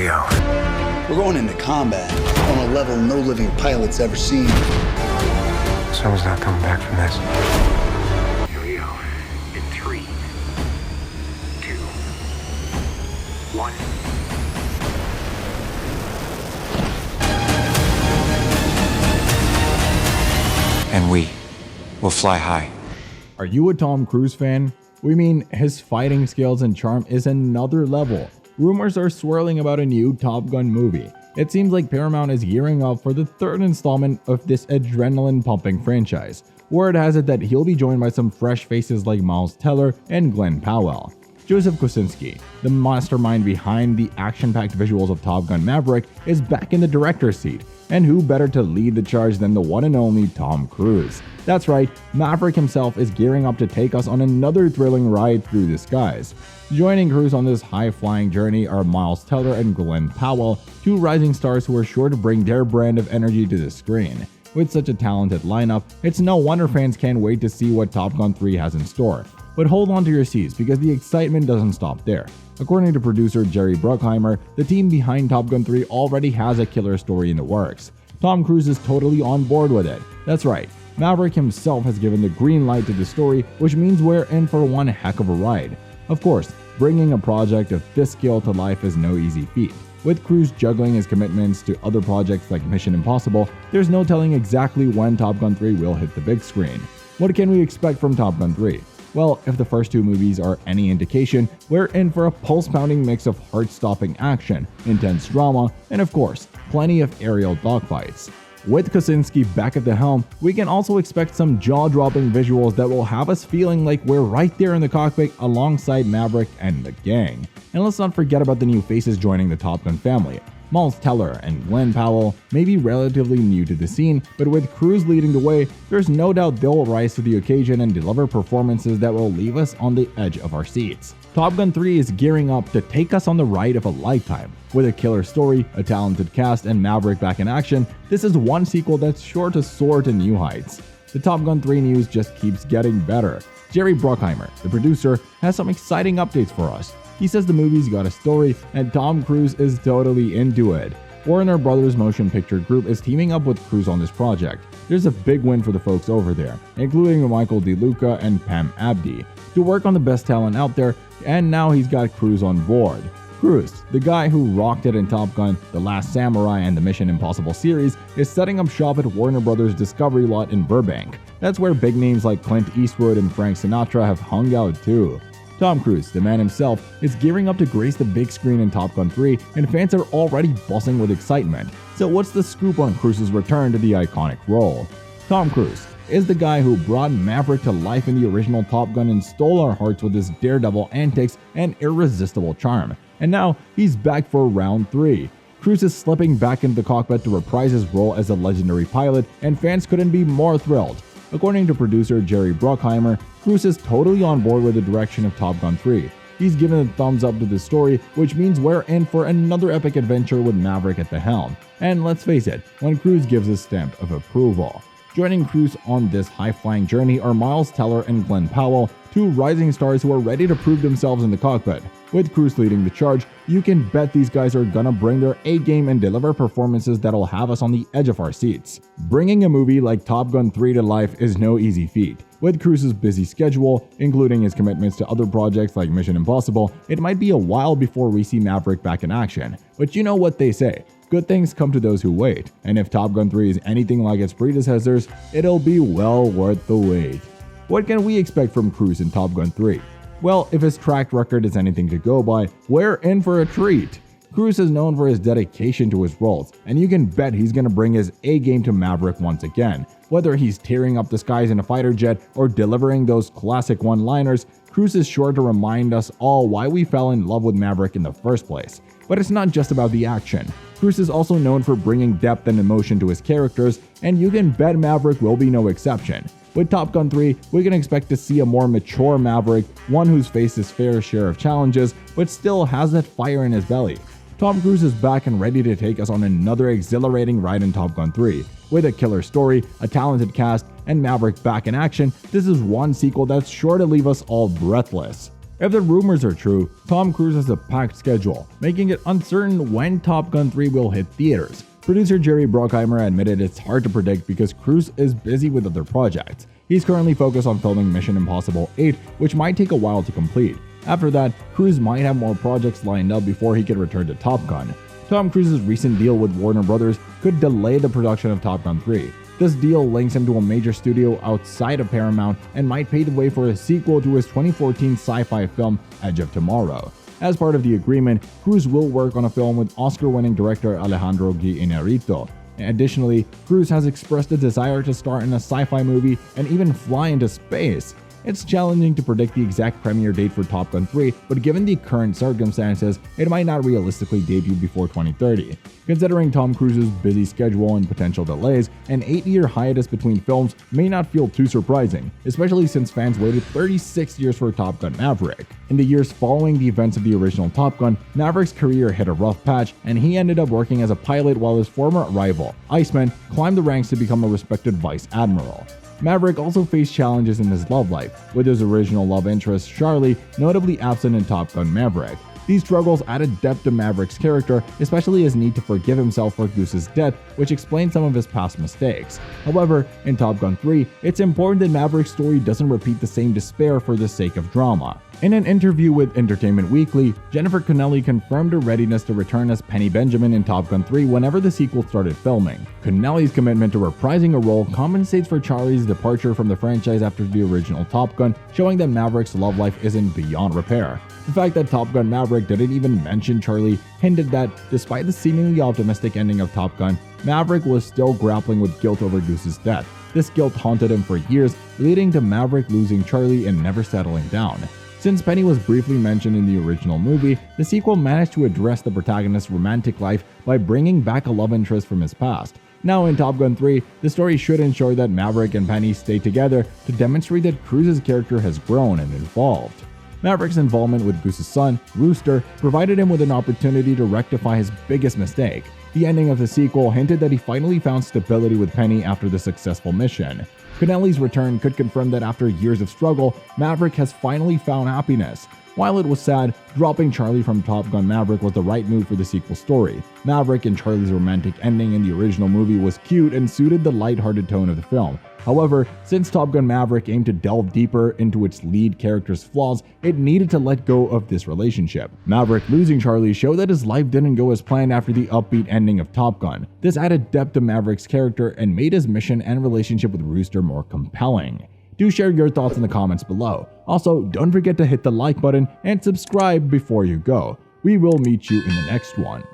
yo. We're going into combat on a level no living pilot's ever seen. Someone's not coming back from this. Here we go. In 3, 2, 1. And we will fly high. Are you a Tom Cruise fan? We mean, his fighting skills and charm is another level. Rumors are swirling about a new Top Gun movie. It seems like Paramount is gearing up for the third installment of this adrenaline-pumping franchise. Word has it that he'll be joined by some fresh faces like Miles Teller and Glenn Powell. Joseph Kosinski, the mastermind behind the action-packed visuals of Top Gun Maverick, is back in the director's seat, and who better to lead the charge than the one and only Tom Cruise? That's right, Maverick himself is gearing up to take us on another thrilling ride through the skies. Joining Cruise on this high-flying journey are Miles Teller and Glenn Powell, two rising stars who are sure to bring their brand of energy to the screen. With such a talented lineup, it's no wonder fans can't wait to see what Top Gun 3 has in store. But hold on to your seats because the excitement doesn't stop there. According to producer Jerry Bruckheimer, the team behind Top Gun 3 already has a killer story in the works. Tom Cruise is totally on board with it. That's right, Maverick himself has given the green light to the story, which means we're in for one heck of a ride. Of course, bringing a project of this scale to life is no easy feat. With Cruise juggling his commitments to other projects like Mission Impossible, there's no telling exactly when Top Gun 3 will hit the big screen. What can we expect from Top Gun 3? Well, if the first two movies are any indication, we're in for a pulse-pounding mix of heart-stopping action, intense drama, and of course, plenty of aerial dogfights. With Kosinski back at the helm, we can also expect some jaw-dropping visuals that will have us feeling like we're right there in the cockpit alongside Maverick and the gang. And let's not forget about the new faces joining the Top Gun family. Miles Teller and Glenn Powell may be relatively new to the scene, but with Cruise leading the way, there's no doubt they'll rise to the occasion and deliver performances that will leave us on the edge of our seats. Top Gun 3 is gearing up to take us on the ride of a lifetime. With a killer story, a talented cast, and Maverick back in action, this is one sequel that's sure to soar to new heights. The Top Gun 3 news just keeps getting better. Jerry Bruckheimer, the producer, has some exciting updates for us. He says the movie's got a story, and Tom Cruise is totally into it. Warner Brothers Motion Picture Group is teaming up with Cruise on this project. There's a big win for the folks over there, including Michael DeLuca and Pam Abdi, to work on the best talent out there, and now he's got Cruise on board. Cruise, the guy who rocked it in Top Gun, The Last Samurai, and the Mission Impossible series, is setting up shop at Warner Brothers Discovery Lot in Burbank. That's where big names like Clint Eastwood and Frank Sinatra have hung out too. Tom Cruise, the man himself, is gearing up to grace the big screen in Top Gun 3, and fans are already buzzing with excitement. So what's the scoop on Cruise's return to the iconic role? Tom Cruise is the guy who brought Maverick to life in the original Top Gun and stole our hearts with his daredevil antics and irresistible charm. And now he's back for round 3. Cruise is slipping back into the cockpit to reprise his role as a legendary pilot, and fans couldn't be more thrilled. According to producer Jerry Bruckheimer, Cruise is totally on board with the direction of Top Gun 3. He's given a thumbs up to the story, which means we're in for another epic adventure with Maverick at the helm. And let's face it, when Cruise gives his stamp of approval. Joining Cruise on this high-flying journey are Miles Teller and Glenn Powell, two rising stars who are ready to prove themselves in the cockpit. With Cruise leading the charge, you can bet these guys are gonna bring their A-game and deliver performances that'll have us on the edge of our seats. Bringing a movie like Top Gun 3 to life is no easy feat. With Cruise's busy schedule, including his commitments to other projects like Mission Impossible, it might be a while before we see Maverick back in action. But you know what they say, good things come to those who wait, and if Top Gun 3 is anything like its predecessors, it'll be well worth the wait. What can we expect from Cruise in Top Gun 3? Well, if his track record is anything to go by, we're in for a treat. Cruise is known for his dedication to his roles, and you can bet he's gonna bring his A-game to Maverick once again. Whether he's tearing up the skies in a fighter jet or delivering those classic one-liners, Cruise is sure to remind us all why we fell in love with Maverick in the first place. But it's not just about the action. Cruise is also known for bringing depth and emotion to his characters, and you can bet Maverick will be no exception. With Top Gun 3, we can expect to see a more mature Maverick, one who's faced his fair share of challenges, but still has that fire in his belly. Tom Cruise is back and ready to take us on another exhilarating ride in Top Gun 3. With a killer story, a talented cast, and Maverick back in action, this is one sequel that's sure to leave us all breathless. If the rumors are true, Tom Cruise has a packed schedule, making it uncertain when Top Gun 3 will hit theaters. Producer Jerry Bruckheimer admitted it's hard to predict because Cruise is busy with other projects. He's currently focused on filming Mission Impossible 8, which might take a while to complete. After that, Cruise might have more projects lined up before he can return to Top Gun. Tom Cruise's recent deal with Warner Brothers could delay the production of Top Gun 3. This deal links him to a major studio outside of Paramount and might pave the way for a sequel to his 2014 sci-fi film Edge of Tomorrow. As part of the agreement, Cruise will work on a film with Oscar-winning director Alejandro G. Inarritu. Additionally, Cruise has expressed a desire to star in a sci-fi movie and even fly into space. It's challenging to predict the exact premiere date for Top Gun 3, but given the current circumstances, it might not realistically debut before 2030. Considering Tom Cruise's busy schedule and potential delays, an 8-year hiatus between films may not feel too surprising, especially since fans waited 36 years for Top Gun Maverick. In the years following the events of the original Top Gun, Maverick's career hit a rough patch, and he ended up working as a pilot while his former rival, Iceman, climbed the ranks to become a respected vice admiral. Maverick also faced challenges in his love life, with his original love interest, Charlie, notably absent in Top Gun Maverick. These struggles added depth to Maverick's character, especially his need to forgive himself for Goose's death, which explains some of his past mistakes. However, in Top Gun 3, it's important that Maverick's story doesn't repeat the same despair for the sake of drama. In an interview with Entertainment Weekly, Jennifer Connelly confirmed her readiness to return as Penny Benjamin in Top Gun 3 whenever the sequel started filming. Connelly's commitment to reprising a role compensates for Charlie's departure from the franchise after the original Top Gun, showing that Maverick's love life isn't beyond repair. The fact that Top Gun Maverick didn't even mention Charlie hinted that, despite the seemingly optimistic ending of Top Gun, Maverick was still grappling with guilt over Goose's death. This guilt haunted him for years, leading to Maverick losing Charlie and never settling down. Since Penny was briefly mentioned in the original movie, the sequel managed to address the protagonist's romantic life by bringing back a love interest from his past. Now in Top Gun 3, the story should ensure that Maverick and Penny stay together to demonstrate that Cruise's character has grown and evolved. Maverick's involvement with Goose's son, Rooster, provided him with an opportunity to rectify his biggest mistake. The ending of the sequel hinted that he finally found stability with Penny after the successful mission. Connelly's return could confirm that after years of struggle, Maverick has finally found happiness. While it was sad, dropping Charlie from Top Gun Maverick was the right move for the sequel story. Maverick and Charlie's romantic ending in the original movie was cute and suited the lighthearted tone of the film. However, since Top Gun Maverick aimed to delve deeper into its lead character's flaws, it needed to let go of this relationship. Maverick losing Charlie showed that his life didn't go as planned after the upbeat ending of Top Gun. This added depth to Maverick's character and made his mission and relationship with Rooster more compelling. Do share your thoughts in the comments below. Also, don't forget to hit the like button and subscribe before you go. We will meet you in the next one.